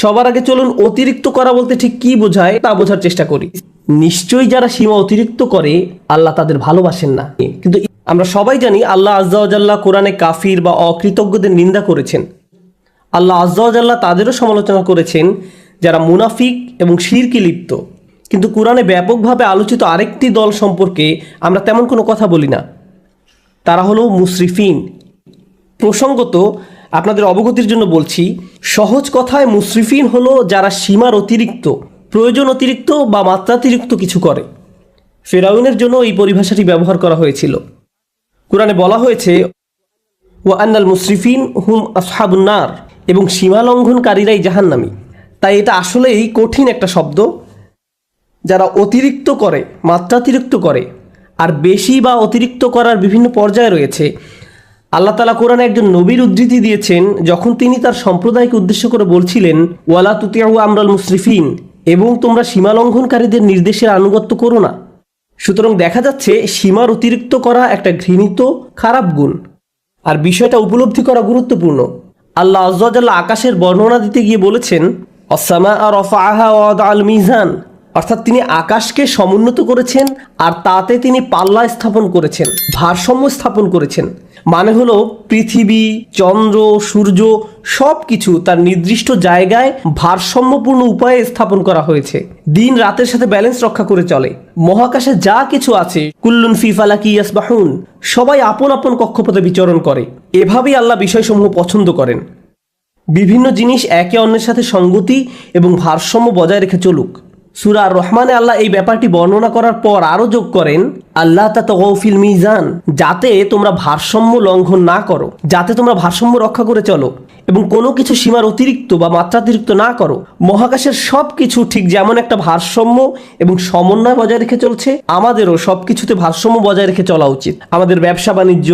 সবার আগে চলুন অতিরিক্ত করা বলতে ঠিক কি বোঝায় তা বোঝার চেষ্টা করি। নিশ্চয়ই যারা সীমা অতিরিক্ত করে আল্লাহ তাদের ভালোবাসেন না। কিন্তু আমরা সবাই জানি আল্লাহ আজ্জা ওয়া জাল্লা কোরআনে কাফির বা অকৃতজ্ঞদের নিন্দা করেছেন। আল্লাহ আজ্জা ওয়া জাল্লা তাদেরও সমালোচনা করেছেন যারা মুনাফিক এবং শিরকে লিপ্ত। কিন্তু কোরআনে ব্যাপকভাবে আলোচিত আরেকটি দল সম্পর্কে আমরা তেমন কোনো কথা বলি না, তারা হলো মুসরিফিন। প্রসঙ্গত আপনাদের অবগতির জন্য বলছি, সহজ কথায় মুসরিফিন হলো যারা সীমার অতিরিক্ত, প্রয়োজন অতিরিক্ত বা মাত্রাতিরিক্ত কিছু করে। ফেরাউনের জন্য এই পরিভাষাটি ব্যবহার করা হয়েছিল। কোরআনে বলা হয়েছে ওয়া আন্নাল মুসরিফিন হুম আসহাবুন নার, এবং সীমা লঙ্ঘনকারীরাই জাহান্নামী। তাই এটা আসলেই কঠিন একটা শব্দ। যারা অতিরিক্ত করে, মাত্রাতিরিক্ত করে, আর বেশি বা অতিরিক্ত করার বিভিন্ন পর্যায়ে রয়েছে। আল্লাহ তাআলা কোরআনে একজন নবীর উদ্ধৃতি দিয়েছেন যখন তিনি তার সম্প্রদায়কে উদ্দেশ্য করে বলছিলেন ওয়ালা তুতিউ আমরাল মুসরিফিন, এবং তোমরা সীমা লঙ্ঘনকারীদের নির্দেশের আনুগত্য করো না। সুতরাং দেখা যাচ্ছে সীমার অতিরিক্ত করা একটা ঘৃণিত খারাপ গুণ, আর বিষয়টা উপলব্ধি করা গুরুত্বপূর্ণ। আল্লাহ আজ্জা ওয়া জাল্লা আকাশের বর্ণনা দিতে গিয়ে বলেছেন আস-সামাআ রাফাআহা ওয়া ওয়াদাআল মিজান, অর্থাৎ তিনি আকাশকে সমুন্নত করেছেন আর তাতে তিনি পাল্লা স্থাপন করেছেন, ভারসাম্য স্থাপন করেছেন। মানে হলো পৃথিবী, চন্দ্র, সূর্য সব কিছু তার নির্দিষ্ট জায়গায় ভারসাম্যপূর্ণ উপায়ে স্থাপন করা হয়েছে। দিন রাতের সাথে ব্যালেন্স রক্ষা করে চলে। মহাকাশে যা কিছু আছে কুল্লুন ফি ফালাকি ইয়াসবাহুন, সবাই আপন আপন কক্ষপথে বিচরণ করে। এভাবেই আল্লাহ বিষয়সমূহ পছন্দ করেন। বিভিন্ন জিনিস একে অন্যের সাথে সঙ্গতি এবং ভারসাম্য বজায় রেখে চলুক। সূরা আর রহমানে আল্লাহ এই ব্যাপারটি বর্ণনা করার পর আরও যোগ করেন আল্লাহ তাতাগাউ ফিল মিজান, যাতে তোমরা ভারসাম্য লঙ্ঘন না করো, যাতে তোমরা ভারসাম্য রক্ষা করে চলো এবং কোনো কিছু সীমার অতিরিক্ত বা মাত্রাতিরিক্ত না করো। মহাকাশের সব কিছু ঠিক যেমন একটা ভারসাম্য এবং সমন্বয় বজায় রেখে চলছে, আমাদেরও সব কিছুতে ভারসাম্য বজায় রেখে চলা উচিত। আমাদের ব্যবসা বাণিজ্য,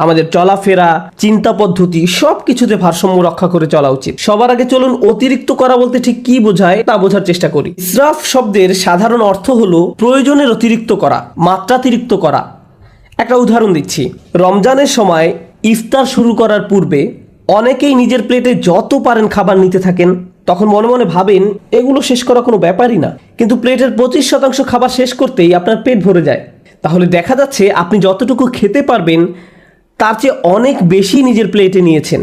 আমাদের চলাফেরা, চিন্তা পদ্ধতি সব কিছুতে ভারসাম্য রক্ষা করে চলা উচিত। সবার আগে চলুন অতিরিক্ত করা বলতে ঠিক কি বোঝায় তা বোঝার চেষ্টা করি। ইসরাফ শব্দের সাধারণ অর্থ হলো প্রয়োজনের অতিরিক্ত করা, মাত্রাতিরিক্ত করা। একটা উদাহরণ দিচ্ছি। রমজানের সময় ইফতার শুরু করার পূর্বে অনেকেই নিজের প্লেটে যত পারেন খাবার নিতে থাকেন। তখন মনে মনে ভাবেন এগুলো শেষ করা কোনো ব্যাপারই না, কিন্তু প্লেটের 25% খাবার শেষ করতেই আপনার পেট ভরে যায়। তাহলে দেখা যাচ্ছে আপনি যতটুকু খেতে পারবেন তার চেয়ে অনেক বেশি নিজের প্লেটে নিয়েছেন,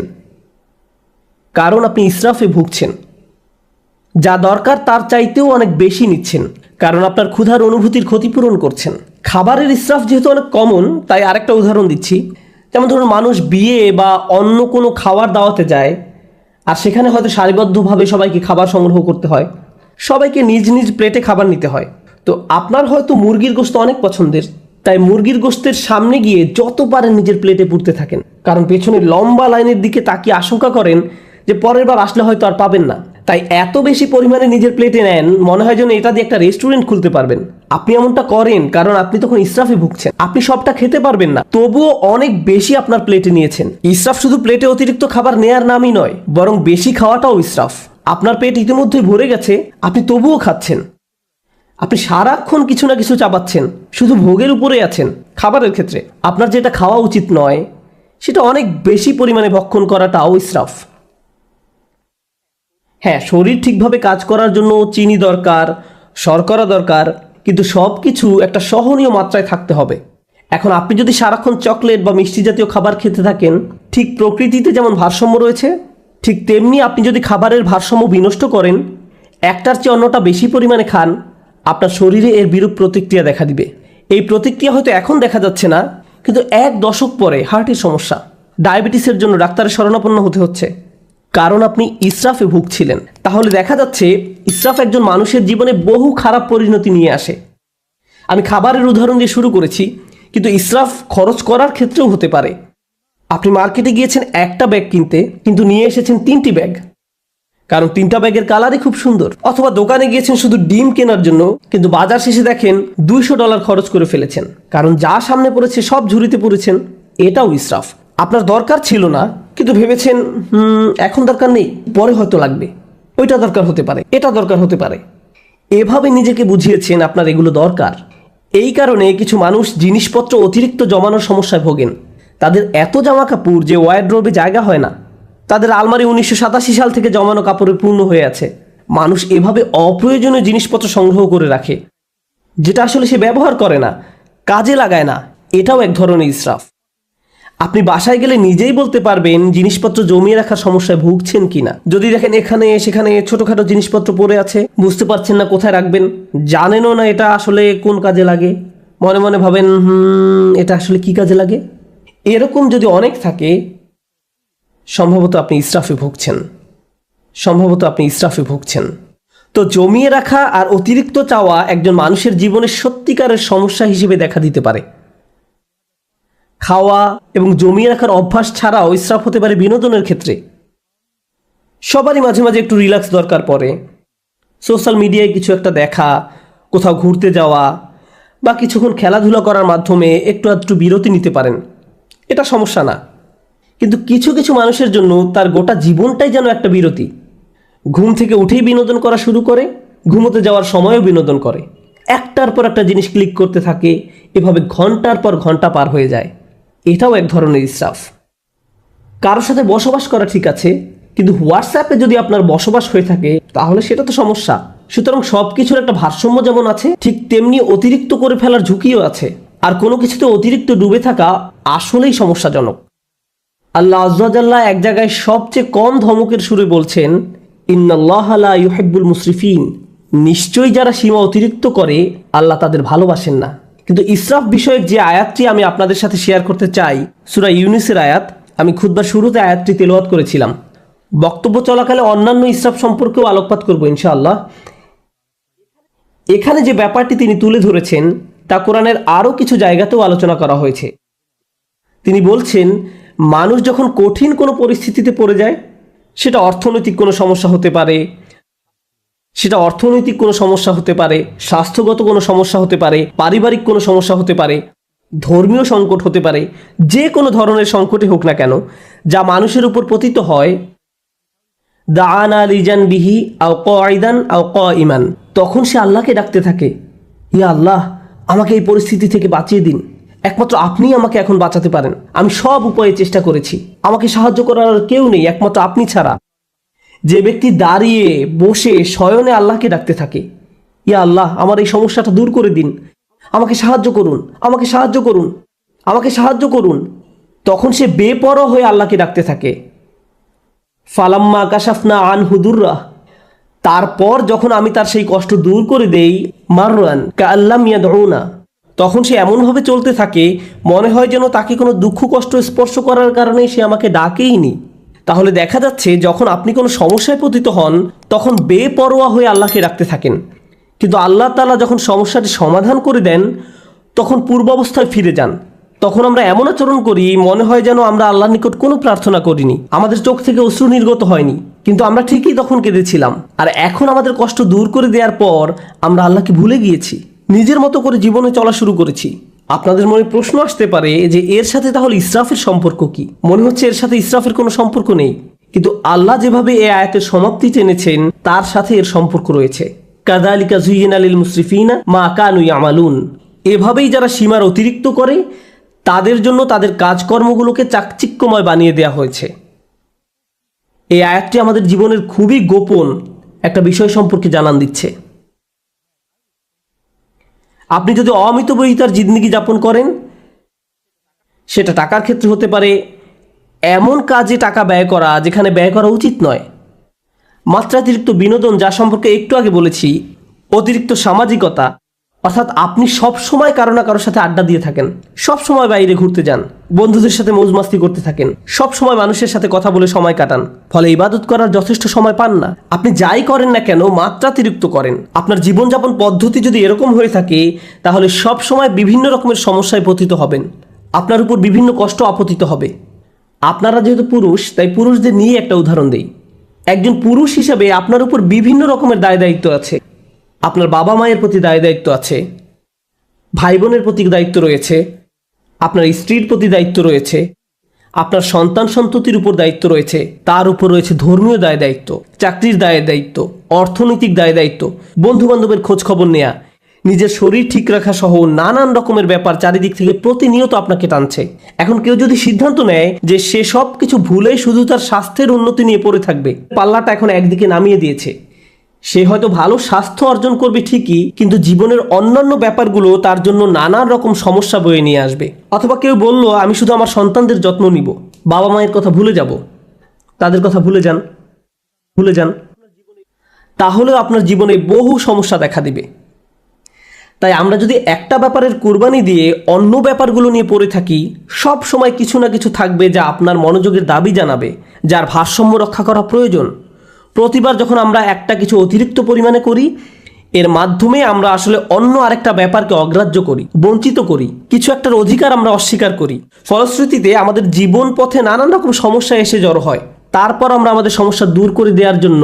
কারণ আপনি ইসরাফে ভুগছেন। যা দরকার তার চাইতেও অনেক বেশি নিচ্ছেন, কারণ আপনার ক্ষুধার অনুভূতির ক্ষতিপূরণ করছেন। খাবারের ইসরাফ যেহেতু অনেক কমন, তাই আরেকটা উদাহরণ দিচ্ছি। যেমন ধরুন, মানুষ বিয়ে বা অন্য কোনো খাবার দাওয়াতে যায়, আর সেখানে হয়তো সারিবদ্ধভাবে সবাইকে খাবার সংগ্রহ করতে হয়, সবাইকে নিজ নিজ প্লেটে খাবার নিতে হয়। তো আপনার হয়তো মুরগির গোশত অনেক পছন্দের, তাই মুরগির গোশতের সামনে গিয়ে যত পারেন নিজের প্লেটে পুরতে থাকেন, কারণ পেছনে লম্বা লাইনের দিকে তাকিয়ে আশঙ্কা করেন যে পরের বার আসলে হয়তো আর পাবেন না। তাই এত বেশি পরিমাণে নিজের প্লেটে নেন, মনে হয় যেন এটা দিয়ে একটা রেস্টুরেন্ট খুলতে পারবেন। আপনি এমনটা করেন কারণ আপনি তখন ইসরাফে ভুগছেন। আপনি সবটা খেতে পারবেন না, তবুও অনেক বেশি আপনার প্লেটে নিয়েছেন। ইসরাফ শুধু প্লেটে অতিরিক্ত খাবার নেয়ার নামই নয়, বরং বেশি খাওয়াটাও ইসরাফ। আপনার পেট ইতিমধ্যেই ভরে গেছে, আপনি তবুও খাচ্ছেন। আপনি সারাক্ষণ কিছু না কিছু চাবাচ্ছেন, শুধু ভোগের উপরে আছেন। খাবারের ক্ষেত্রে আপনার যেটা খাওয়া উচিত নয় সেটা অনেক বেশি পরিমাণে ভক্ষণ করাটাও ইসরাফ। হ্যাঁ, শরীর ঠিকভাবে কাজ করার জন্য চিনি দরকার, শর্করা দরকার, কিন্তু সব কিছু একটা সহনীয় মাত্রায় থাকতে হবে। এখন আপনি যদি সারাক্ষণ চকলেট বা মিষ্টি জাতীয় খাবার খেতে থাকেন, ঠিক প্রকৃতিতে যেমন ভারসাম্য রয়েছে, ঠিক তেমনি আপনি যদি খাবারের ভারসাম্য বিনষ্ট করেন, একটার চেয়ে অন্যটা বেশি পরিমাণে খান, আপনার শরীরে এর বিরূপ প্রতিক্রিয়া দেখা দিবে। এই প্রতিক্রিয়া হয়তো এখন দেখা যাচ্ছে না, কিন্তু 1 দশক পরে হার্টের সমস্যা, ডায়াবেটিসের জন্য ডাক্তারের শরণাপন্ন হতে হচ্ছে, কারণ আপনি ইসরাফে ভুগছিলেন। তাহলে দেখা যাচ্ছে ইসরাফ একজন মানুষের জীবনে বহু খারাপ পরিণতি নিয়ে আসে। আমি খাবারের উদাহরণ দিয়ে শুরু করেছি, কিন্তু ইসরাফ খরচ করার ক্ষেত্রেও হতে পারে। আপনি মার্কেটে গিয়েছেন একটা ব্যাগ কিনতে, কিন্তু নিয়ে এসেছেন 3টি ব্যাগ, কারণ 3টা ব্যাগের কালারই খুব সুন্দর। অথবা দোকানে গিয়েছেন শুধু ডিম কেনার জন্য, কিন্তু বাজার শেষে দেখেন $200 খরচ করে ফেলেছেন, কারণ যা সামনে পড়েছে সব ঝুড়িতে পড়েছেন। এটাও ইসরাফ। আপনার দরকার ছিল না, কিন্তু ভেবেছেন এখন দরকার নেই, পরে হয়তো লাগবে। ওইটা দরকার হতে পারে, এটা দরকার হতে পারে। এভাবে নিজেকে বুঝিয়েছেন আপনার এগুলো দরকার। এই কারণে কিছু মানুষ জিনিসপত্র অতিরিক্ত জমানোর সমস্যায় ভোগেন। তাদের এত জামা কাপড় যে ওয়ারড্রোবে জায়গা হয় না। তাদের আলমারি 1987 সাল থেকে জমানো কাপড়ে পূর্ণ হয়ে আছে। মানুষ এভাবে অপ্রয়োজনীয় জিনিসপত্র সংগ্রহ করে রাখে, যেটা আসলে সে ব্যবহার করে না, কাজে লাগায় না। এটাও এক ধরনের ইসরাফ। আপনি বাসায় গেলে নিজেই বলতে পারবেন জিনিসপত্র জমিয়ে রাখার সমস্যায় ভুগছেন কিনা। যদি দেখেন এখানে সেখানে ছোটখাটো জিনিসপত্র পড়ে আছে, বুঝতে পারছেন না কোথায় রাখবেন, জানেনও না এটা আসলে কোন কাজে লাগে, মনে মনে ভাবেন এটা আসলে কি কাজে লাগে, এরকম যদি অনেক থাকে, সম্ভবত আপনি ইসরাফে ভুগছেন। তো জমিয়ে রাখা আর অতিরিক্ত চাওয়া একজন মানুষের জীবনে সত্যিকারের সমস্যা হিসেবে দেখা দিতে পারে। খাওয়া এবং জমিয়ে রাখার অভ্যাস ছাড়াও ইসরাফ হতে পারে বিনোদনের ক্ষেত্রে। সবারই মাঝে মাঝে একটু রিল্যাক্স দরকার পড়ে। সোশ্যাল মিডিয়ায় কিছু একটা দেখা, কোথাও ঘুরতে যাওয়া বা কিছুক্ষণ খেলাধুলা করার মাধ্যমে একটু বিরতি নিতে পারেন, এটা সমস্যা না। কিন্তু কিছু কিছু মানুষের জন্য তার গোটা জীবনটাই যেন একটা বিরতি। ঘুম থেকে উঠেই বিনোদন করা শুরু করে, ঘুমোতে যাওয়ার সময়ও বিনোদন করে, একটার পর একটা জিনিস ক্লিক করতে থাকে, এভাবে ঘন্টার পর ঘন্টা পার হয়ে যায়। এটাও এক ধরনের ইসরাফ। কারোর সাথে বসবাস করা ঠিক আছে, কিন্তু হোয়াটসঅ্যাপে যদি আপনার বসবাস হয়ে থাকে তাহলে সেটা তো সমস্যা। সুতরাং সব কিছুর একটা ভারসাম্য যেমন আছে, ঠিক তেমনি অতিরিক্ত করে ফেলার ঝুঁকিও আছে। আর কোনো কিছুতে অতিরিক্ত ডুবে থাকা আসলেই সমস্যাজনক। আল্লাহ আযজা ওয়া জাল্লা এক জায়গায় সবচেয়ে কম ধমকের সুরে বলছেন, ইন্নাল্লাহা লা ইউহিব্বুল মুসরিফিন, নিশ্চয়ই যারা সীমা অতিরিক্ত করে আল্লাহ তাদের ভালোবাসেন না। কিন্তু ইসরাফ বিষয়ক যে আয়াতটি আমি আপনাদের সাথে শেয়ার করতে চাই, সূরা ইউনুসের আয়াত, আমি খুতবার শুরুতে আয়াতটি তেলাওয়াত করেছিলাম। বক্তব্য চলাকালে অন্যান্য ইসরাফ সম্পর্কেও আলোকপাত করব ইনশাআল্লাহ। এখানে যে ব্যাপারটি তিনি তুলে ধরেছেন তা কোরআনের আরও কিছু জায়গাতেও আলোচনা করা হয়েছে। তিনি বলছেন, মানুষ যখন কঠিন কোনো পরিস্থিতিতে পড়ে যায়, সেটা অর্থনৈতিক কোনো সমস্যা হতে পারে, স্বাস্থ্যগত কোনো সমস্যা হতে পারে, পারিবারিক কোনো সমস্যা হতে পারে, ধর্মীয় সংকট হতে পারে, যে কোনো ধরনের সংকটই হোক না কেন, যা মানুষের উপর পতিত হয়, দাআনা লিজানবিহি আও কাঈদান আও কাঈমান, তখন সে আল্লাহকে ডাকতে থাকে, ইয়া আল্লাহ, আমাকে এই পরিস্থিতি থেকে বাঁচিয়ে দিন, একমাত্র আপনিই আমাকে এখন বাঁচাতে পারেন, আমি সব উপায়ে চেষ্টা করেছি, আমাকে সাহায্য করার কেউ নেই একমাত্র আপনি ছাড়া। যে ব্যক্তি দাঁড়িয়ে বসে শয়নে আল্লাহকে ডাকতে থাকে, ইয়া আল্লাহ, আমার এই সমস্যাটা দূর করে দিন, আমাকে সাহায্য করুন, আমাকে সাহায্য করুন, আমাকে সাহায্য করুন, তখন সে বেপরোয়া হয়ে আল্লাহকে ডাকতে থাকে। ফালাম্মা কাশাফনা আনহু দুররাহ, তারপর যখন আমি তার সেই কষ্ট দূর করে দেই, মাররান কাআল্লাম ইয়াদউনা, তখন সে এমনভাবে চলতে থাকে মনে হয় যেন তাকে কোনো দুঃখ কষ্ট স্পর্শ করার কারণে সে আমাকে ডাকেইনি। তাহলে দেখা যাচ্ছে যখন আপনি কোনো সমস্যায় পতিত হন তখন বেপরোয়া হয়ে আল্লাহকে ডাকতে থাকেন, কিন্তু আল্লাহ তাআলা যখন সমস্যাটি সমাধান করে দেন তখন পূর্বাবস্থায় ফিরে যান। তখন আমরা এমন আচরণ করি মনে হয় যেন আমরা আল্লাহর নিকট কোনো প্রার্থনা করিনি, আমাদের চোখ থেকে অশ্রু নির্গত হয়নি, কিন্তু আমরা ঠিকই তখন কেঁদেছিলাম। আর এখন আমাদের কষ্ট দূর করে দেওয়ার পর আমরা আল্লাহকে ভুলে গিয়েছি, নিজের মতো করে জীবনে চলা শুরু করেছি। আপনাদের মনে প্রশ্ন আসতে পারে যে এর সাথে তাহলে ইসরাফের সম্পর্ক কি? মনে হচ্ছে এর সাথে ইসরাফের কোনো সম্পর্ক নেই, কিন্তু আল্লাহ যেভাবে এই আয়াতের সমাপ্তি টেনেছেন তার সাথে এর সম্পর্ক রয়েছে। কাযালিকা যুয়্যিনা লিল মুসরিফিনা মা কানু ইয়ামালুন, এভাবেই যারা সীমার অতিরিক্ত করে তাদের জন্য তাদের কাজকর্মগুলোকে চাকচিক্যময় বানিয়ে দেওয়া হয়েছে। এই আয়াতটি আমাদের জীবনের খুবই গোপন একটা বিষয় সম্পর্কে জানান দিচ্ছে। আপনি যদি অমিতব্যয়িতার জিন্দেগি যাপন করেন, সেটা টাকার ক্ষেত্রে হতে পারে, এমন কাজে টাকা ব্যয় করা যেখানে ব্যয় করা উচিত নয়, মাত্রাতিরিক্ত বিনোদন যা সম্পর্কে একটু আগে বলেছি, অতিরিক্ত সামাজিকতা, অর্থাৎ আপনি সব সময় কারো না কারোর সাথে আড্ডা দিয়ে থাকেন, সব সময় বাইরে ঘুরতে যান, বন্ধুদের সাথে মৌজমাস্তি করতে থাকেন, সব সময় মানুষের সাথে কথা বলে সময় কাটান, ফলে ইবাদত করার যথেষ্ট সময় পান না। আপনি যাই করেন না কেন মাত্রাতিরিক্ত করেন। আপনার জীবনযাপন পদ্ধতি যদি এরকম হয়ে থাকে তাহলে সব সময় বিভিন্ন রকমের সমস্যায় পতিত হবেন, আপনার উপর বিভিন্ন কষ্ট আপতিত হবে। আপনারা যেহেতু পুরুষ, তাই পুরুষদের নিয়ে একটা উদাহরণ দেই। একজন পুরুষ হিসেবে আপনার উপর বিভিন্ন রকমের দায় দায়িত্ব আছে। আপনার বাবা মায়ের প্রতি দায় দায়িত্ব আছে, ভাই বোনের প্রতি দায়িত্ব রয়েছে, আপনার স্ত্রীর প্রতি দায়িত্ব রয়েছে, আপনার সন্তান সন্ততির উপর দায়িত্ব রয়েছে, তার উপর রয়েছে ধর্মীয় দায় দায়িত্ব, চাকরির দায় দায়িত্ব, অর্থনৈতিক দায় দায়িত্ব, বন্ধু বান্ধবের খোঁজ খবর নেয়া, নিজের শরীর ঠিক রাখা সহ নানান রকমের ব্যাপার চারিদিক থেকে প্রতিনিয়ত আপনাকে টানছে। এখন কেউ যদি সিদ্ধান্ত নেয় যে সে সব কিছু ভুলে শুধু তার স্বাস্থ্যের উন্নতি নিয়ে পড়ে থাকবে, পাল্লাটা এখন একদিকে নামিয়ে দিয়েছে। সে হয়তো ভালো স্বাস্থ্য অর্জন করবে ঠিকই, কিন্তু জীবনের অন্যান্য ব্যাপারগুলো তার জন্য নানান রকম সমস্যা বয়ে নিয়ে আসবে। অথবা কেউ বলল আমি শুধু আমার সন্তানদের যত্ন নিব, বাবা মায়ের কথা ভুলে যাব, তাদের কথা ভুলে যান, তাহলেও আপনার জীবনে বহু সমস্যা দেখা দিবে। তাই আমরা যদি একটা ব্যাপারের কুরবানি দিয়ে অন্য ব্যাপারগুলো নিয়ে পড়ে থাকি, সব সময় কিছু না কিছু থাকবে যা আপনার মনোযোগের দাবি জানাবে, যার ভারসাম্য রক্ষা করা প্রয়োজন। প্রতিবার যখন আমরা একটা কিছু অতিরিক্ত পরিমাণে করি, এর মাধ্যমে আমরা আসলে অন্য আরেকটা ব্যাপারকে অগ্রাহ্য করি, বঞ্চিত করি, কিছু একটার অধিকার আমরা অস্বীকার করি। ফলশ্রুতিতে আমাদের জীবন পথে নানান রকম সমস্যা এসে জড়ো হয়। তারপর আমরা আমাদের সমস্যা দূর করে দেওয়ার জন্য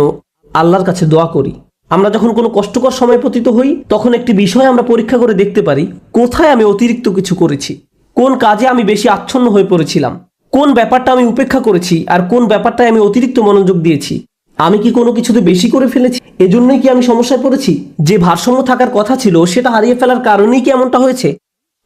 আল্লাহর কাছে দোয়া করি। আমরা যখন কোনো কষ্টকর সময় পতিত হই, তখন একটি বিষয় আমরা পরীক্ষা করে দেখতে পারি, কোথায় আমি অতিরিক্ত কিছু করেছি, কোন কাজে আমি বেশি আচ্ছন্ন হয়ে পড়েছিলাম, কোন ব্যাপারটা আমি উপেক্ষা করেছি, আর কোন ব্যাপারটায় আমি অতিরিক্ত মনোযোগ দিয়েছি। আমি কি কোনো কিছুতে বেশি করে ফেলেছি? এজন্যই কি আমি সমস্যায় পড়েছি? যে ভারসাম্য থাকার কথা ছিল সেটা হারিয়ে ফেলার কারণেই কি এমনটা হয়েছে?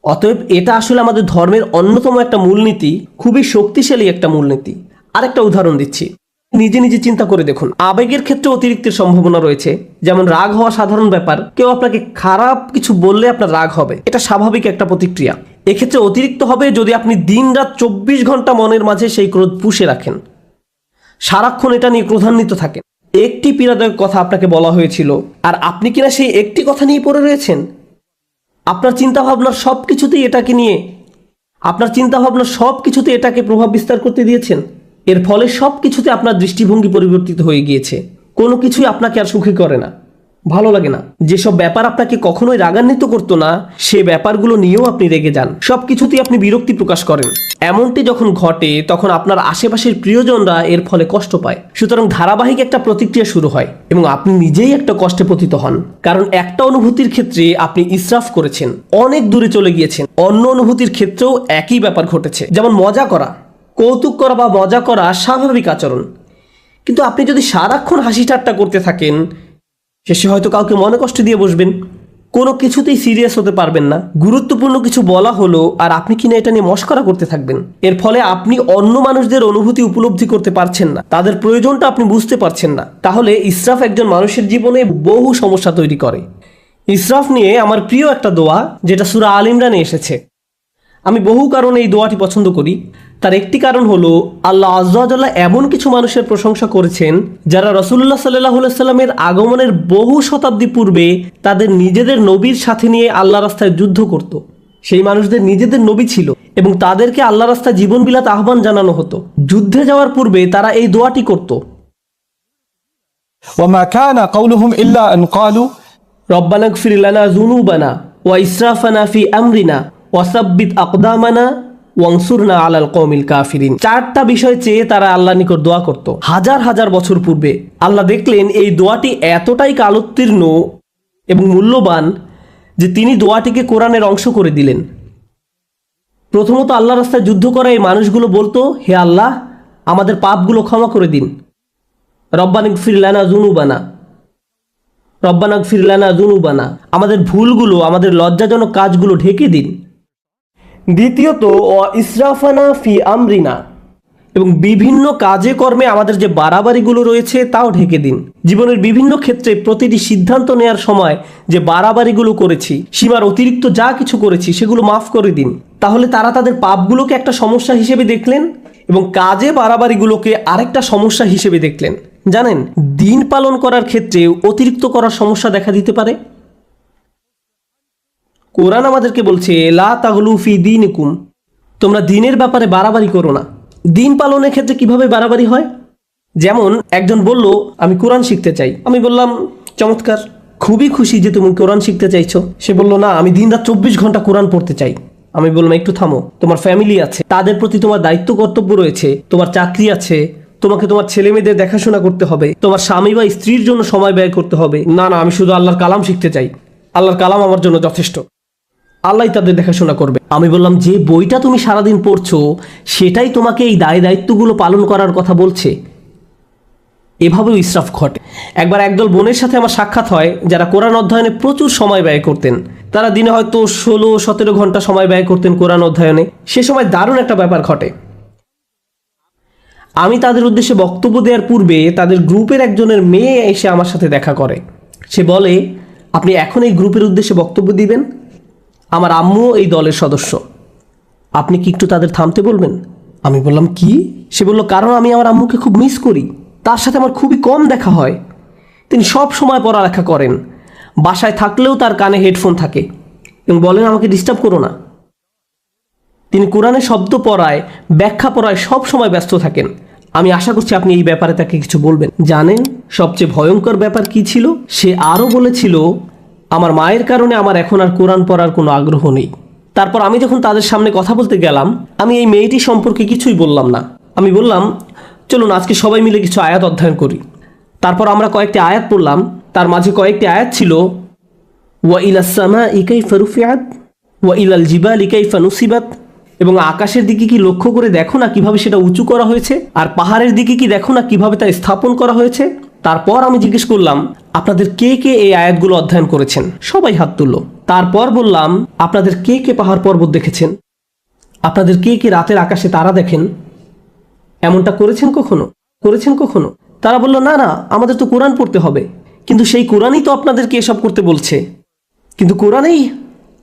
অতএব এটা আসলে আমাদের ধর্মের অন্যতম একটা মূলনীতি, খুবই শক্তিশালী একটা মূলনীতি। আরেকটা উদাহরণ দিচ্ছি, নিজে নিজে চিন্তা করে দেখুন। আবেগের ক্ষেত্রে অতিরিক্তের সম্ভাবনা রয়েছে। যেমন রাগ হওয়া সাধারণ ব্যাপার, কেউ আপনাকে খারাপ কিছু বললে আপনার রাগ হবে, এটা স্বাভাবিক একটা প্রতিক্রিয়া। এক্ষেত্রে অতিরিক্ত হবে যদি আপনি দিনরাত 24 ঘন্টা মনের মাঝে সেই ক্রোধ পুষে রাখেন, সারাক্ষণ এটা নিয়ে ক্রোধান্বিত থাকেন। একটি পীড়াদায়ক কথা আপনাকে বলা হয়েছিল, আর আপনি কিনা সেই একটি কথা নিয়ে পড়ে রয়েছেন। আপনার চিন্তাভাবনার সব কিছুতেই এটাকে প্রভাব বিস্তার করতে দিয়েছেন। এর ফলে সব কিছুতে আপনার দৃষ্টিভঙ্গি পরিবর্তিত হয়ে গিয়েছে। কোনো কিছুই আপনাকে আর সুখী করে না, ভালো লাগে না। যেসব ব্যাপার আপনাকে কখনোই রাগান্বিত করতো না, সে ব্যাপারগুলো নিয়েও আপনি রেগে যান, সব কিছুতেই আপনি বিরক্তি প্রকাশ করেন। এমনটি যখন ঘটে, তখন আপনার আশেপাশের প্রিয়জনরা এর ফলে কষ্ট পায়। সুতরাং ধারাবাহিক একটা প্রতিক্রিয়া শুরু হয় এবং আপনি নিজেই একটা কষ্টে পতিত হন। কারণ একটা অনুভূতির ক্ষেত্রে আপনি ইসরাফ করেছেন, অনেক দূরে চলে গিয়েছেন। অন্য অনুভূতির ক্ষেত্রেও একই ব্যাপার ঘটেছে। যেমন মজা করা, কৌতুক করা বা মজা করা স্বাভাবিক আচরণ, কিন্তু আপনি যদি সারাক্ষণ হাসি ঠাট্টা করতে থাকেন, শেষে হয়তো কাউকে মনে কষ্ট দিয়ে বসবেন, কোনো কিছুতেই সিরিয়াস হতে পারবেন না। গুরুত্বপূর্ণ কিছু বলা হলো আর আপনি কিনা এটা নিয়ে মশকরা করতে থাকবেন। এর ফলে আপনি অন্য মানুষদের অনুভূতি উপলব্ধি করতে পারছেন না, তাদের প্রয়োজনটা আপনি বুঝতে পারছেন না। তাহলে ইসরাফ একজন মানুষের জীবনে বহু সমস্যা তৈরি করে। ইসরাফ নিয়ে আমার প্রিয় একটা দোয়া, যেটা সূরা আল ইমরানে এসেছে। আমি বহু কারণে এই দোয়াটি পছন্দ করি। তার একটি কারণ হলো, আল্লাহ আযজা ওয়া জাল্লা এমন কিছু মানুষের প্রশংসা করেছেন যারা রাসূলুল্লাহ সাল্লাল্লাহু আলাইহি সাল্লামের আগমনের বহু শতাব্দী পূর্বে তাদের নিজেদের নবীর সাথে নিয়ে আল্লাহ রাস্তায় যুদ্ধ করত। সেই মানুষদের নিজেদের নবী ছিল এবং তাদেরকে আল্লাহ রাস্তায় জীবন বিলাতে আহ্বান জানানো হতো। যুদ্ধে যাওয়ার পূর্বে তারা এই দোয়াটি করত, وما كان قولهم إلا أن قالوا রব্বানা ইগফির লানা যুনুবানা ওয়া ইসরাফানা ফি আমরিনা ওয়া সাব্বিত আকদামানা ওয়ানসুরনা আলাল কওমিল কাফিরিন। চারটা বিষয় চেয়ে তারা আল্লাহর নিকট দোয়া করত হাজার হাজার বছর পূর্বে। আল্লাহ দেখলেন এই দোয়াটি এতটাই কালোত্তীর্ণ এবং মূল্যবান যে তিনি দোয়াটিকে কোরআনের অংশ করে দিলেন। প্রথমত আল্লাহর রাস্তায় যুদ্ধ করা এই মানুষগুলো বলতো, হে আল্লাহ, আমাদের পাপগুলো ক্ষমা করে দিন। রব্বানা ইগফির লানা যুনুবানা, রব্বানা ইগফির লানা যুনুবানা, আমাদের ভুলগুলো, আমাদের লজ্জাজনক কাজগুলো ঢেকে দিন। দ্বিতীয়ত ওয়া ইসরাফানা ফি আমরিনা, এবং বিভিন্ন কাজে কর্মে আমাদের যে বাড়াবাড়িগুলো রয়েছে তাও ঢেকে দিন। জীবনের বিভিন্ন ক্ষেত্রে প্রতিটি সিদ্ধান্ত নেওয়ার সময় যে বাড়াবাড়িগুলো করেছি, সীমার অতিরিক্ত যা কিছু করেছি, সেগুলো মাফ করে দিন। তাহলে তারা তাদের পাপগুলোকে একটা সমস্যা হিসেবে দেখলেন এবং কাজে বাড়াবাড়িগুলোকে আরেকটা সমস্যা হিসেবে দেখলেন। জানেন, দিন পালন করার ক্ষেত্রে অতিরিক্ত করার সমস্যা দেখা দিতে পারে। কোরআন আমাদেরকে বলছে, লা তাগলু ফি দীনিকুম, তোমরা দিনের ব্যাপারে বাড়াবাড়ি করো না। দিন পালনের ক্ষেত্রে কিভাবে বাড়াবাড়ি হয়? যেমন একজন বলল, আমি কোরআন শিখতে চাই। আমি বললাম, চমৎকার, খুবই খুশি যে তুমি কোরআন শিখতে চাইছো। সে বলল, না, আমি দিনরাত 24 ঘন্টা কোরআন পড়তে চাই। আমি বললাম, একটু থামো, তোমার ফ্যামিলি আছে, তাদের প্রতি তোমার দায়িত্ব কর্তব্য রয়েছে, তোমার চাকরি আছে, তোমাকে তোমার ছেলে মেয়েদের দেখাশোনা করতে হবে, তোমার স্বামী বা স্ত্রীর জন্য সময় ব্যয় করতে হবে। না না, আমি শুধু আল্লাহর কালাম শিখতে চাই, আল্লাহর কালাম আমার জন্য যথেষ্ট, আল্লাহ তাদের দেখাশোনা করবে। আমি বললাম, যে বইটা তুমি সারাদিন পড়ছো সেটাই তোমাকে এই দায় দায়িত্বগুলো পালন করার কথা বলছে। এভাবেও ইসরাফ ঘটে। একবার একদল বোনের সাথে আমার সাক্ষাৎ হয় যারা কোরআন অধ্যয়নে প্রচুর সময় ব্যয় করতেন। তারা দিনে হয়তো 16-17 ঘন্টা সময় ব্যয় করতেন কোরআন অধ্যয়নে। সে সময় দারুণ একটা ব্যাপার ঘটে। আমি তাদের উদ্দেশ্যে বক্তব্য দেওয়ার পূর্বে তাদের গ্রুপের একজনের মেয়ে এসে আমার সাথে দেখা করে। সে বলে, আপনি এখন এই গ্রুপের উদ্দেশ্যে বক্তব্য দিবেন? আমার আম্মুও এই দলের সদস্য, আপনি কি একটু তাদের থামতে বলবেন? আমি বললাম, কি? সে বলল, কারণ আমি আমার আম্মুকে খুব মিস করি, তার সাথে আমার খুবই কম দেখা হয়। তিনি সব সময় পড়ালেখা করেন, বাসায় থাকলেও তার কানে হেডফোন থাকে এবং বলেন, আমাকে ডিস্টার্ব করো না। তিনি কোরআনের শব্দ পড়ায়, ব্যাখ্যা পড়ায় সব সময় ব্যস্ত থাকেন। আমি আশা করছি আপনি এই ব্যাপারে তাকে কিছু বলবেন। জানেন সবচেয়ে ভয়ঙ্কর ব্যাপার কি ছিল? সে আরও বলেছিল, আমার মায়ের কারণে আমার এখন আর কোরআন পড়ার কোনো আগ্রহ নেই। তারপর আমি যখন তাদের সামনে কথা বলতে গেলাম, আমি এই মেয়েটি সম্পর্কে কিছুই বললাম না। আমি বললাম, চলুন আজকে সবাই মিলে কিছু আয়াত অধ্যয়ন করি। তারপর আমরা কয়েকটি আয়াত পড়লাম। তার মাঝে কয়েকটি আয়াত ছিল, ওয়া ইলাস সামাই কাইফা রুফিআত ওয়া ইলাল জিবালি কাইফা নুসিবাত, এবং আকাশের দিকে কি লক্ষ্য করে দেখো না কিভাবে সেটা উঁচু করা হয়েছে, আর পাহাড়ের দিকে কি দেখো না কিভাবে তা স্থাপন করা হয়েছে। তারপর আমি জিজ্ঞেস করলাম, আপনাদের কে কে এই আয়াতগুলো অধ্যয়ন করেছেন? সবাই হাত তুলল। তারপর বললাম, আপনাদের কে কে পাহাড় পর্বত দেখেছেন? আপনাদের কে কে রাতের আকাশে তারা দেখেন? এমনটা করেছেন কখনো? তারা বলল, না না, আমাদের তো কোরআন পড়তে হবে। কিন্তু সেই কোরআনই তো আপনাদেরকে এসব করতে বলছে। কিন্তু কোরআনেই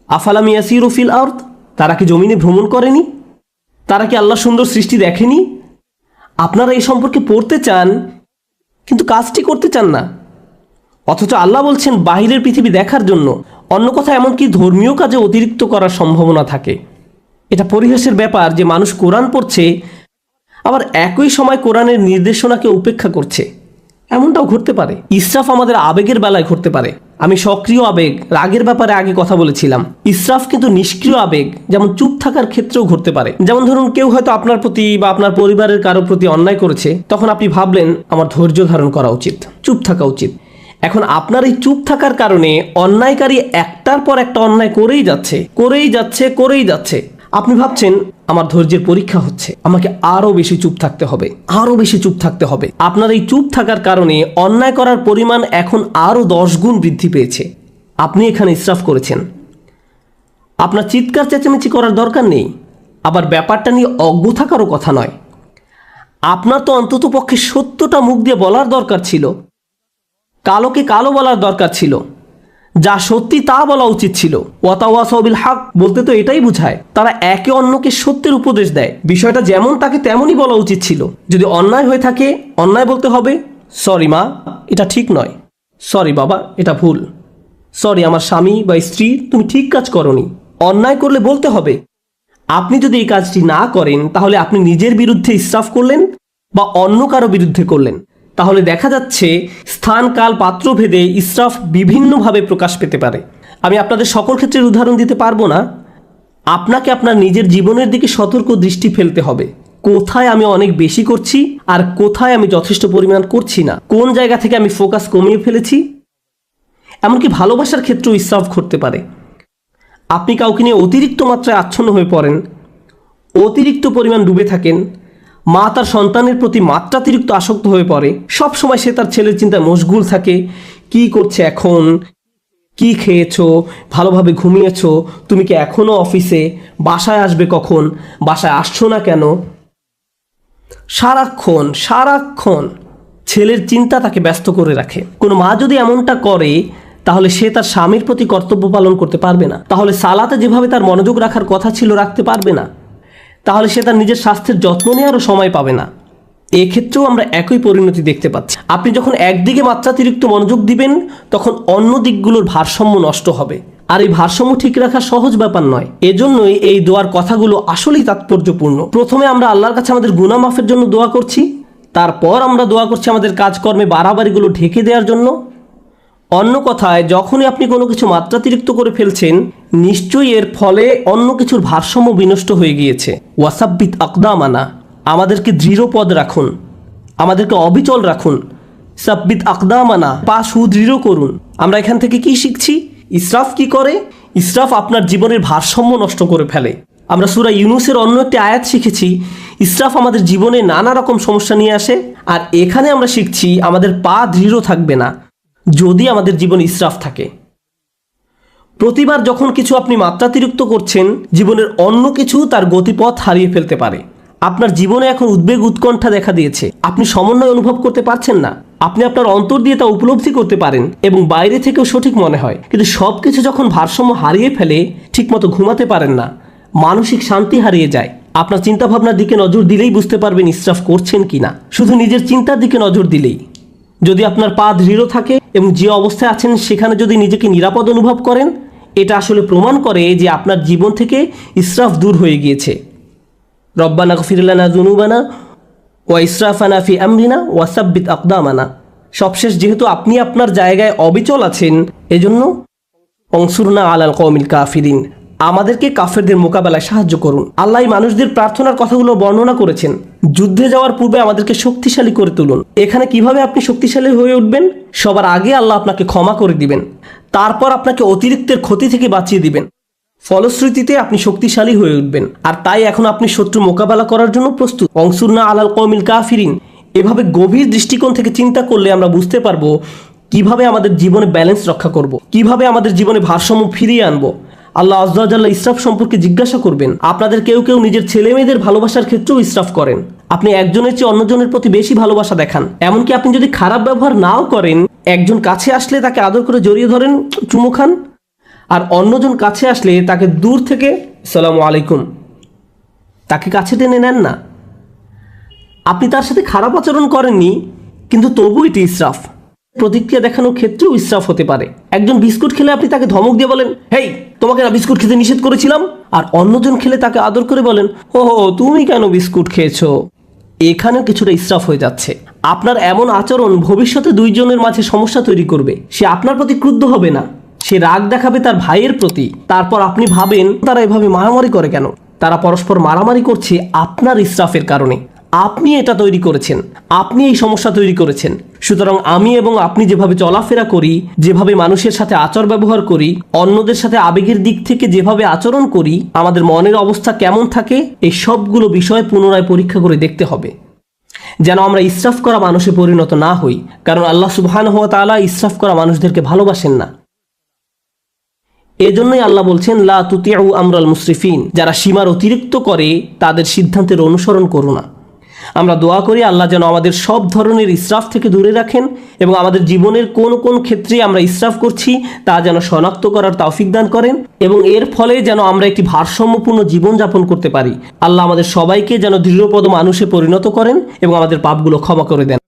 আফালাম ইয়াসিরু ফিল আরদ, তারা কি জমিনে ভ্রমণ করেনি? তারা কি আল্লাহ সুন্দর সৃষ্টি দেখেনি? আপনারা এই সম্পর্কে পড়তে চান কিন্তু কাজটি করতে চান না। অথচ আল্লাহ বলছেন বাহিরের পৃথিবী দেখার জন্য। অন্য কথা, এমনকি ধর্মীয় কাজে অতিরিক্ত করার সম্ভাবনা থাকে। এটা পরিহাসের ব্যাপার যে মানুষ কোরআন পড়ছে আবার একই সময় কোরআনের নির্দেশনাকে উপেক্ষা করছে। এমনটাও ঘটতে পারে। ইসরাফ আমাদের আবেগের বেলায় ঘটতে পারে। আমি সক্রিয় আবেগ, রাগের ব্যাপারে আগে কথা বলেছিলাম। ইসরাফ কিন্তু নিষ্ক্রিয় আবেগ, যেমন চুপ থাকার ক্ষেত্রেও ঘটতে পারে। যেমন ধরুন, কেউ হয়তো আপনার প্রতি বা আপনার পরিবারের কারো প্রতি অন্যায় করেছে, তখন আপনি ভাবলেন আমার ধৈর্য ধারণ করা উচিত, চুপ থাকা উচিত। এখন আপনার এই চুপ থাকার কারণে অন্যায়কারী একটার পর একটা অন্যায় করেই যাচ্ছে। আপনি ভাবছেন আমার ধৈর্যের পরীক্ষা হচ্ছে, আমাকে আরো বেশি চুপ থাকতে হবে। আপনার এই চুপ থাকার কারণে অন্যায় করার পরিমাণ এখন আরো 10 গুণ বৃদ্ধি পেয়েছে। আপনি এখানে ইসরাফ করেছেন। আপনার চিৎকার চেঁচামেচি করার দরকার নেই, আবার ব্যাপারটা নিয়ে অজ্ঞ থাকারও কথা নয়। আপনার তো অন্তত পক্ষে সত্যটা মুখ দিয়ে বলার দরকার ছিল, কালোকে কালো বলার দরকার ছিল, যা সত্যি তা বলা উচিত ছিল। ওয়াতাওয়াসাউ বিল হক বলতে তো এটাই বোঝায় তারা একে অন্যকে সত্যের উপদেশ দেয়। বিষয়টা যেমন তাকে তেমনই বলা উচিত ছিল। যদি অন্যায় হয়ে থাকে, অন্যায় বলতে হবে, সরি মা, এটা ঠিক নয়, সরি বাবা, এটা ভুল, সরি আমার স্বামী বা স্ত্রী, তুমি ঠিক কাজ করনি। অন্যায় করলে বলতে হবে। আপনি যদি এই কাজটি না করেন, তাহলে আপনি নিজের বিরুদ্ধে ইসরাফ করলেন বা অন্য কারো বিরুদ্ধে করলেন। তাহলে দেখা যাচ্ছে স্থান, কাল, পাত্র ভেদে ইসরাফ বিভিন্নভাবে প্রকাশ পেতে পারে। আমি আপনাদের সকল ক্ষেত্রের উদাহরণ দিতে পারবো না। আপনাকে আপনার নিজের জীবনের দিকে সতর্ক দৃষ্টি ফেলতে হবে। কোথায় আমি অনেক বেশি করছি আর কোথায় আমি যথেষ্ট পরিমাণ করছি না, কোন জায়গা থেকে আমি ফোকাস কমিয়ে ফেলেছি। এমনকি ভালোবাসার ক্ষেত্রেও ইসরাফ ঘটতে পারে। আপনি কাউকে নিয়ে অতিরিক্ত মাত্রায় আচ্ছন্ন হয়ে পড়েন, অতিরিক্ত পরিমাণ ডুবে থাকেন। মা তার সন্তানের প্রতি মাত্রাতিরিক্ত আসক্ত হয়ে পড়ে। সব সময় সে তার ছেলের চিন্তায় মশগুল থাকে। কি করছে এখন, কি খেয়েছো, ভালোভাবে ঘুমিয়েছো, তুমি কি এখনো অফিসে, বাসায় আসবে কখন, বাসায় আসছো না কেন। সারাক্ষণ ছেলের চিন্তা তাকে ব্যস্ত করে রাখে। কোনো মা যদি এমনটা করে, তাহলে সে তার স্বামীর প্রতি কর্তব্য পালন করতে পারবে না। তাহলে সালাতে যেভাবে তার মনোযোগ রাখার কথা ছিল রাখতে পারবে না। তাহলে সে তার নিজের স্বাস্থ্যের যত্ন নেওয়ারও সময় পাবে না। এক্ষেত্রেও আমরা একই পরিণতি দেখতে পাচ্ছি। আপনি যখন একদিকে মাত্রাতিরিক্ত মনোযোগ দিবেন, তখন অন্য দিকগুলোর ভারসাম্য নষ্ট হবে। আর এই ভারসাম্য ঠিক রাখা সহজ ব্যাপার নয়। এজন্যই এই দোয়ার কথাগুলো আসলেই তাৎপর্যপূর্ণ। প্রথমে আমরা আল্লাহর কাছে আমাদের গুনাহ মাফের জন্য দোয়া করছি, তারপর আমরা দোয়া করছি আমাদের কাজকর্মে বাড়াবাড়িগুলো ঢেকে দেওয়ার জন্য। অন্য কথায়, যখনই আপনি কোনো কিছু মাত্রাতিরিক্ত করে ফেলছেন, নিশ্চয়ই এর ফলে অন্য কিছুর ভারসাম্য বিনষ্ট হয়ে গিয়েছে। ওয়াসাব্বিত আকদামানা, আমাদেরকে দৃঢ় পদ রাখুন, আমাদেরকে অবিচল রাখুন। সাব্বিত আকদামানা, পা সুদৃঢ় করুন। আমরা এখান থেকে কি শিখছি? ইসরাফ কি করে? ইসরাফ আপনার জীবনের ভারসাম্য নষ্ট করে ফেলে। আমরা সূরা ইউনূসের অন্য একটি আয়াত শিখেছি ইসরাফ আমাদের জীবনে নানা রকম সমস্যা নিয়ে আসে, আর এখানে আমরা শিখছি আমাদের পা দৃঢ় থাকবে না যদি আমাদের জীবনে ইসরাফ থাকে। প্রতিবার যখন কিছু আপনি মাত্রাতিরিক্ত করছেন, জীবনের অন্য কিছু তার গতিপথ হারিয়ে ফেলতে পারে। আপনার জীবনে এখন উদ্বেগ উৎকণ্ঠা দেখা দিয়েছে, আপনি সমন্বয় অনুভব করতে পারছেন না, আপনি আপনার অন্তর দিয়ে তা উপলব্ধি করতে পারেন এবং বাইরে থেকেও সঠিক মনে হয়, কিন্তু সব কিছু যখন ভারসাম্য হারিয়ে ফেলে ঠিকমতো ঘুমাতে পারেন না, মানসিক শান্তি হারিয়ে যায়। আপনার চিন্তাভাবনার দিকে নজর দিলেই বুঝতে পারবেন ইসরাফ করছেন কিনা। শুধু নিজের চিন্তার দিকে নজর দিলেই, যদি আপনার পা দৃঢ় থাকে এবং যে অবস্থায় আছেন সেখানে যদি নিজেকে নিরাপদ অনুভব করেন, এটা আসলে প্রমাণ করে যে আপনার জীবন থেকে ইসরাফ দূর হয়ে গিয়েছে। রব্বানা গফির লানা যুনুবানা ওয়া ইসরাফানা ফি আমরিনা ওয়া সাব্বিত আকদামানা। সবশেষ যেহেতু আপনি আপনার জায়গায় অবিচল আছেন, এজন্য অনসুরনা আলাল কওমিল কাফিরিন, আমাদেরকে কাফেরদের মোকাবেলায় সাহায্য করুন। আল্লাহ মানুষদের প্রার্থনার কথাগুলো বর্ণনা করেছেন। যুদ্ধে যাওয়ার পূর্বে আমাদেরকে শক্তিশালী করে তুলুন। এখানে কিভাবে আপনি শক্তিশালী হয়ে উঠবেন? সবার আগে আল্লাহ আপনাকে ক্ষমা করে দিবেন, তারপর আপনাকে অতিরিক্তের ক্ষতি থেকে বাঁচিয়ে দিবেন। ফলশ্রুতিতে আপনি শক্তিশালী হয়ে উঠবেন, আর তাই এখন আপনি শত্রু মোকাবেলা করার জন্য প্রস্তুত। অনসুরনা আলাল কওমিল কাফিরিন। এভাবে গভীর দৃষ্টিকোণ থেকে চিন্তা করলে আমরা বুঝতে পারবো কিভাবে আমাদের জীবনে ব্যালেন্স রক্ষা করব, কিভাবে আমাদের জীবনে ভারসাম্য ফিরিয়ে আনবো। আল্লাহ আজ্জা ওয়া জাল্লা ইসরাফ সম্পর্কে জিজ্ঞাসা করবেন। আপনাদের কেউ কেউ নিজের ছেলে মেয়েদের ভালোবাসার ক্ষেত্রেও ইসরাফ করেন। আপনি একজনের চেয়ে অন্যজনের প্রতি বেশি ভালোবাসা দেখান। এমনকি আপনি যদি খারাপ ব্যবহার নাও করেন, একজন কাছে আসলে তাকে আদর করে জড়িয়ে ধরেন, চুমু খান, আর অন্যজন কাছে আসলে তাকে দূর থেকে আসসালামু আলাইকুম, তাকে কাছে টেনে নেন না। আপনি তার সাথে খারাপ আচরণ করেননি, কিন্তু তবু এটি ইসরাফ। প্রতিক্রিয়া দেখানোর ক্ষেত্রেও ইসরাফ হতে পারে। একজন বিস্কুট খেলে আপনি তাকে ধমক দিয়ে বলেন, হেই তোমাকে না বিস্কুট খেতে নিষেধ করেছিলাম, আর অন্যজন খেলে তাকে আদর করে বলেন, ও তুমি কেন বিস্কুট খেয়েছো। এখানেও কিছুটা ইসরাফ হয়ে যাচ্ছে। আপনার এমন আচরণ ভবিষ্যতে দুইজনের মাঝে সমস্যা তৈরি করবে। সে আপনার প্রতি ক্রুদ্ধ হবে না, সে রাগ দেখাবে তার ভাইয়ের প্রতি। তারপর আপনি ভাবেন তারা এভাবে মারামারি করে কেন? তারা পরস্পর মারামারি করছে আপনার ইসরাফের কারণে। আপনি এটা তৈরি করেছেন, আপনি এই সমস্যা তৈরি করেছেন। সুতরাং আমি এবং আপনি যেভাবে চলাফেরা করি, যেভাবে মানুষের সাথে আচার ব্যবহার করি, অন্যদের সাথে আবেগের দিক থেকে যেভাবে আচরণ করি, আমাদের মনের অবস্থা কেমন থাকে, এই সবগুলো বিষয় পুনরায় পরীক্ষা করে দেখতে হবে, যেন আমরা ইসরাফ করা মানুষে পরিণত না হই। কারণ আল্লাহ সুবহানাহু ওয়া তাআলা ইসরাফ করা মানুষদেরকে ভালোবাসেন না। এজন্যই আল্লাহ বলছেন, লা তুতিউ আমরাল মুসরিফিন, যারা সীমার অতিরিক্ত করে তাদের সিদ্ধান্তের অনুসরণ করো না। আমরা দোয়া করি আল্লাহ যেন আমাদের সব ধরনের ইসরাফ থেকে দূরে রাখেন এবং আমাদের জীবনের কোন কোন ক্ষেত্রে আমরা ইসরাফ করছি তা যেন শনাক্ত করার তৌফিক দান করেন এবং এর ফলে যেন আমরা একটি ভারসাম্যপূর্ণ জীবন যাপন করতে পারি। আল্লাহ আমাদের সবাইকে যেন দৃঢ়পদ মানুষে পরিণত করেন এবং আমাদের পাপগুলো ক্ষমা করে দেন।